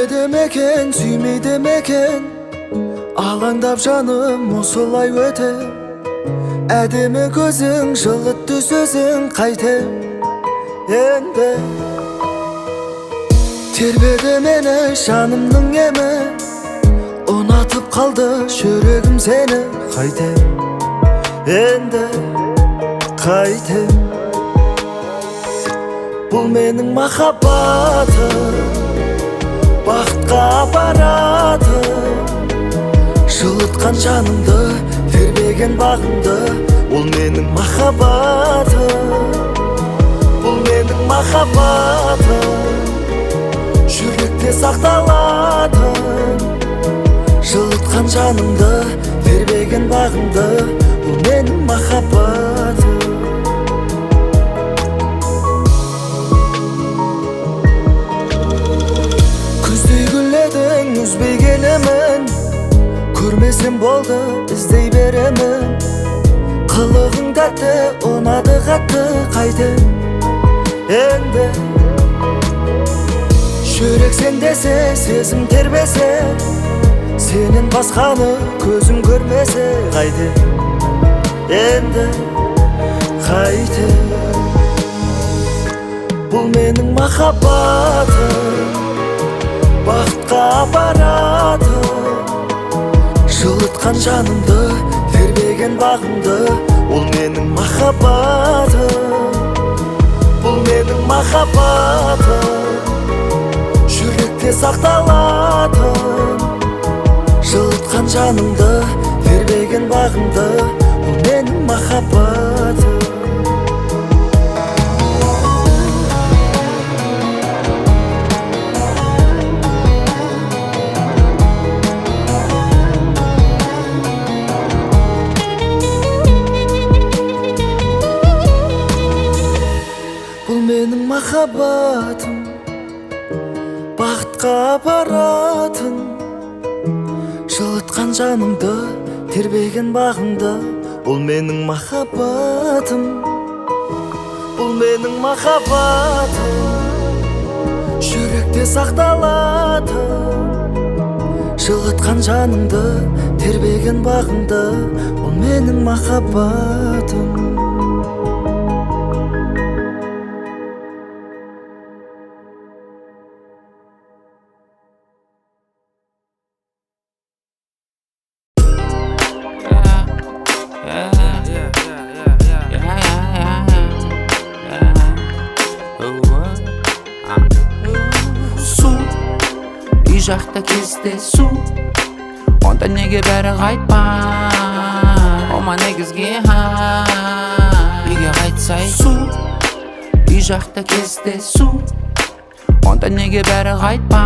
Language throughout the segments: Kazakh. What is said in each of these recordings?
тербеді мекен, сүймейді мекен, алаңдап жаным осылай өте. Әдемі көзің, жылытты сөзің, қайтем енді. Тербеді мені жанымның емі, ұнатып қалды жүрегім сені, қайтем енді, қайтем. Бұл менің махаббатым, бақытқа апаратым, жылытқан жанымды, тербеген бағымды. Бұл менің махаббатым, бұл менің махаббатым, жүректе сақталатын, жылытқан жанымды, тербеген бағымды. Бұл менің махаббатым. Күздей гүледің, үзбей келемін, көрмесем болды, іздей беремін. Қылығың тәтті, ұнады қатты, қайтем енді. Жүрек сен десе, сезім тербесе, сенен басқаны көзім көрмесе, қайтем енді, қайтем. Бұл менің махаббатым, бақытқа апаратым, жылытқан жанымды, тербеген бағымды. Бұл менің махаббатым, бұл менің махаббатым, жүректе сақталатын, жылытқан жанымды, тербеген бағымды. Бұл менің махаббатым. Бұл менің махаббатым, бақытқа апаратын, жылытқан жанымды, тербеген бағымды. Бұл менің махаббатым, бұл менің махаббатым, жүректе сақталатын, жылытқан жанымды, тербеген бағымды. Бұл менің махаббатым. Жақта кездесу, онда неге бәрі қайтпа? Ома негізге үйге қайтсай су. Үй жақта кездесу, онда неге бәрі қайтпа?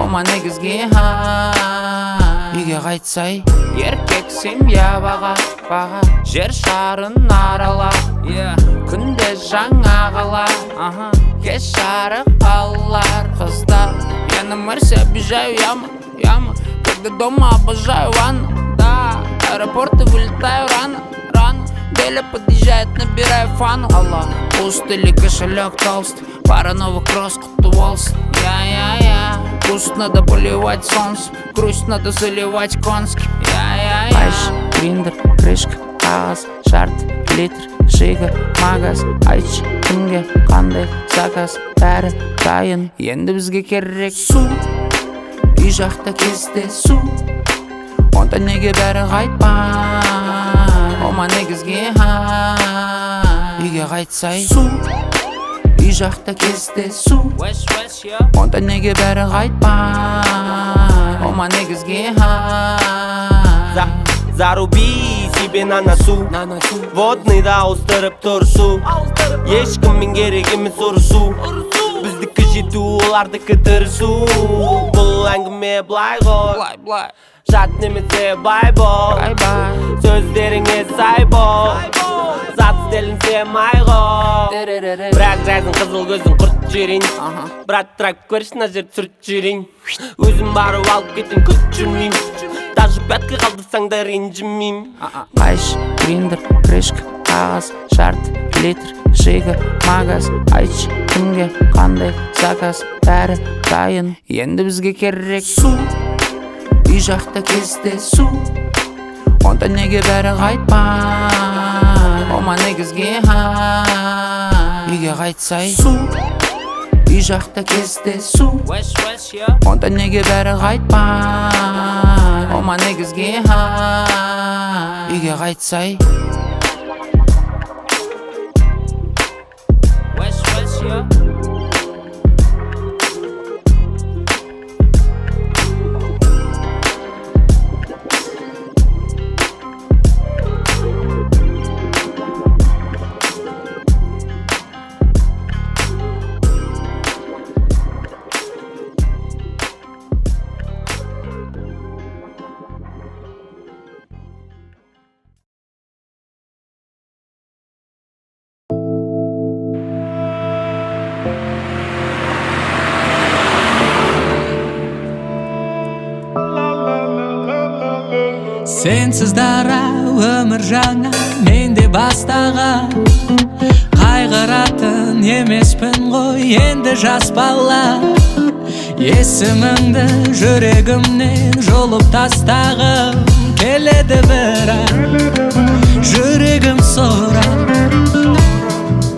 Ома негізге үйге қайтсай. Еркексем я баға, жер шарын арала, күнде жаңа қала, кеш жарық қалалар. Қыздар, я на Марсе обижаю яму, когда дома обожаю ванну. Да, аэропорты вылетаю рано, Деля подъезжает, набираю фану. Пуст или кошелек толстый, пара новых кросс, құтты болсын. Куст надо поливать солнце, грусть надо заливать конским. Айш, гриндер, крышка, қағаз, шарт, литр, шига, магаз. Айтшы, кімге қандай заказ, бәрі дайын, енді бізге керек су. Үй жақта кездесу, онда неге бәрі қайтпа? Ома негізге үйге қайтсай су. Үй жақта кездесу, онда неге бәрі қайтпа? Ома негізге Заруби себе на носу, водный да ауыстырып тұрсу. Ешкіммен керек емес ұрысу, біздікі жету, олардікі тырысу. Бұл әңгіме былай ғой, жат немесе бай бол, сөздеріңе сай бол, зат стелінсе май ғой. Бірақ жайдың қызыл көзін құрт жүрейін, брат трак көрші на жер түсірт жүрейін. Өзім барып алып кетін күт жүрмейм, даже пятка қалдырсаң да ренжімейм. Айш, гриндер, крышка, қағаз, шарт, литр, шигі, магаз. Айтшы, кімге қандай заказ, бәрі дайын. Енді бізге керек су, үй жақта кезде су. Онда неге бәрі қайтпай, ома негізге үйге қайтсай су, үй жақта кезде су. Онда неге бәрі қайтпай, ома негізге үйге қайтсай. Сенсіз дара өмір жаңа менде бастаған. Қайғыратын емеспін ғой енді жас бала. Есіміңді жүрегімнен жұлып тастағым келеді бірақ жүрегім сорап.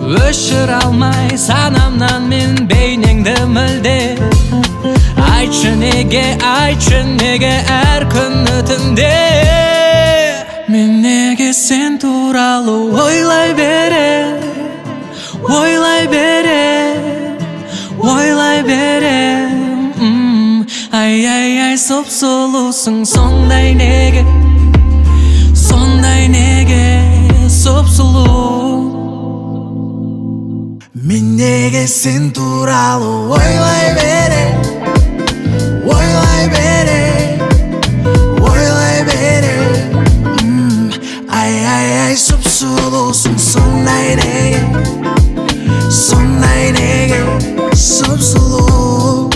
Өшір алмай санамнан мен бейнеңді мүлде. Айтшы неге әр күн түнде мен неге сен туралы ойлай берем, ойлай берем, ойлай берем. Ай, сұп-сұлусың сондай неге сұп-сұлу. Мен неге сен туралы ойлай берем, ойлай берем, ойлай берем. Ай, сұп-сұлусың сондай неге сұп-сұлу.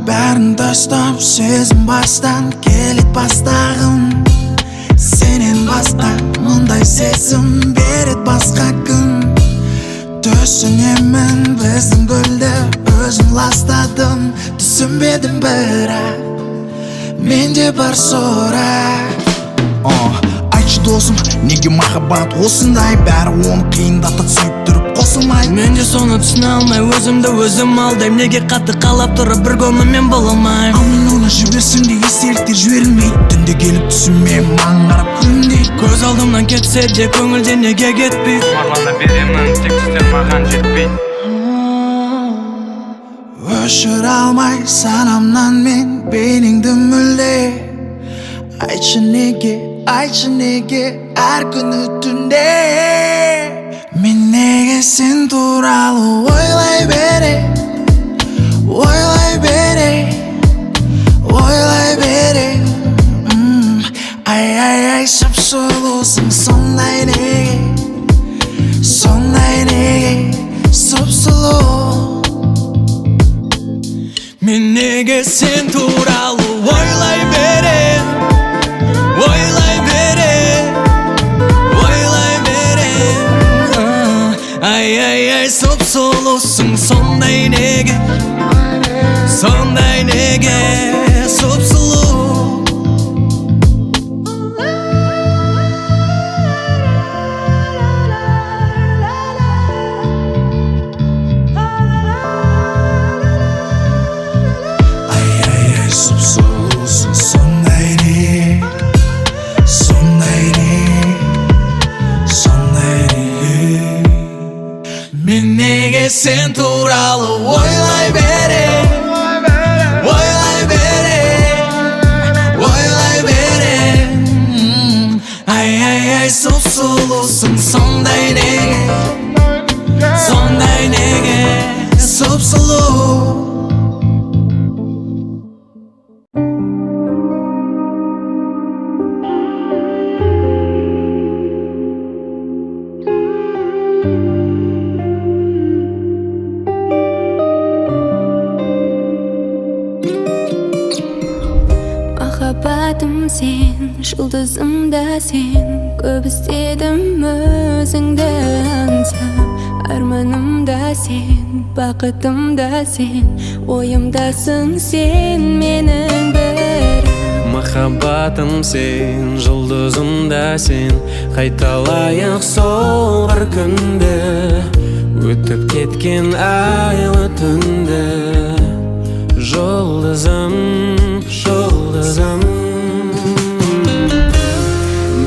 Бәрін тастап сезім бастан келет бастағым. Сенен басқа мұндай сезім берет басқа күн. Түсінемін біздің гүлді өзім ластадым. Түсінбедім бірақ менде бар сұрақ. Айтшы досым, неге махаббат осындай, бәрі оны қиындатып сүйіп тұрып қосылмай. Мен де соны түсіне алмай өзімді өзім алдайм. Неге қатты қалап тұрып бір көңілмен бола алмайм. Ал мен оны жіберсем де естеліктер жіберілмейді. Түнде келіп түсіме маған қарап күлімдей. Көз алдымнан кетсе де көңілде неге кетпейді. Арманда беремін, тек түстер маған жетпейді. Өшір алмай санамнан мен бейнеңді мүлде. Айтшы неге әр күні түнде мен неге сен туралы ойлай берем, ойлай берем, ойлай берем. Ай, сұп-сұлусың сондай неге сұп-сұлу. Мен неге сен туралы ойлай берем, ойлай берем, ойлай берем. Ай, сұп-сұлусың сондай неге сұп-сұлу. Sen туралы ойлай берем, ойлай берем, ойлай берем. Ай, сұп-сұлусың сондай неге сұп-сұлу. Махаббатым сен, жұлдызым да сен, көп іздедім өзіңді аңсап. Арманым да сен, бақытым да сен, ойымдасың сен менің бірім. Махаббатым сен, жұлдызым да сен, қайталайық сол бір күнді, өтіп кеткен айлы түнді. Жұлдызым, жұлдызым,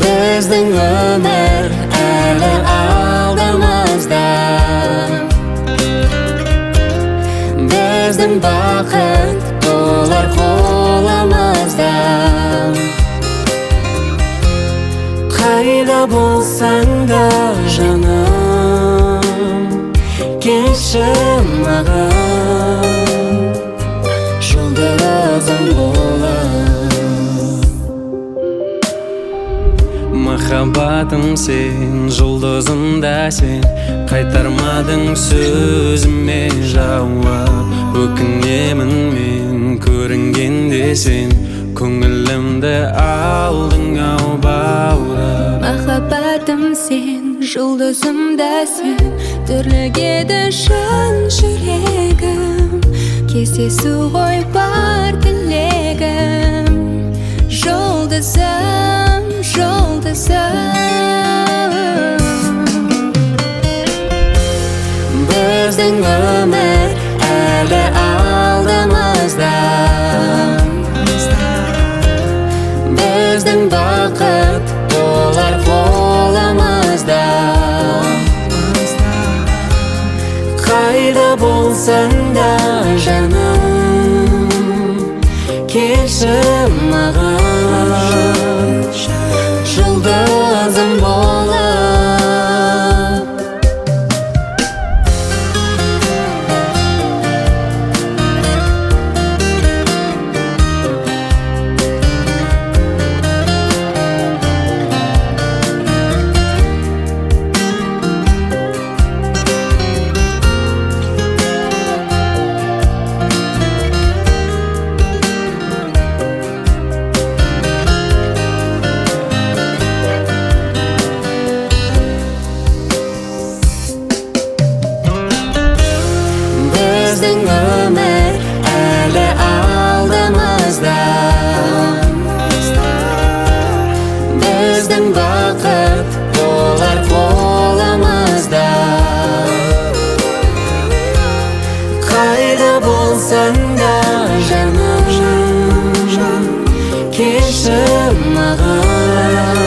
біздің өмір әлі алдымызда, біздің бақыт толар қолымызда. Қайда болсаң да жаным, келші маған, жұлдызым болып. Махаббатым сен, жұлдызым да сен, қайтармадың сөзіме жауап. Өкінемін мен көрінгенде сен, көңілімді алдың ау баурап. Махаббатым сен, жұлдызым да сен, түрлігеді жан жүрегім, кездесу ғой бар тілегім. Жұлдызым, жұлдызым, біздің өмір әлі алдымызда, біздің бақыт толар қолымызда. Қайда болсаң да жаным, келші маған, жұлдызым болып. Келші маған,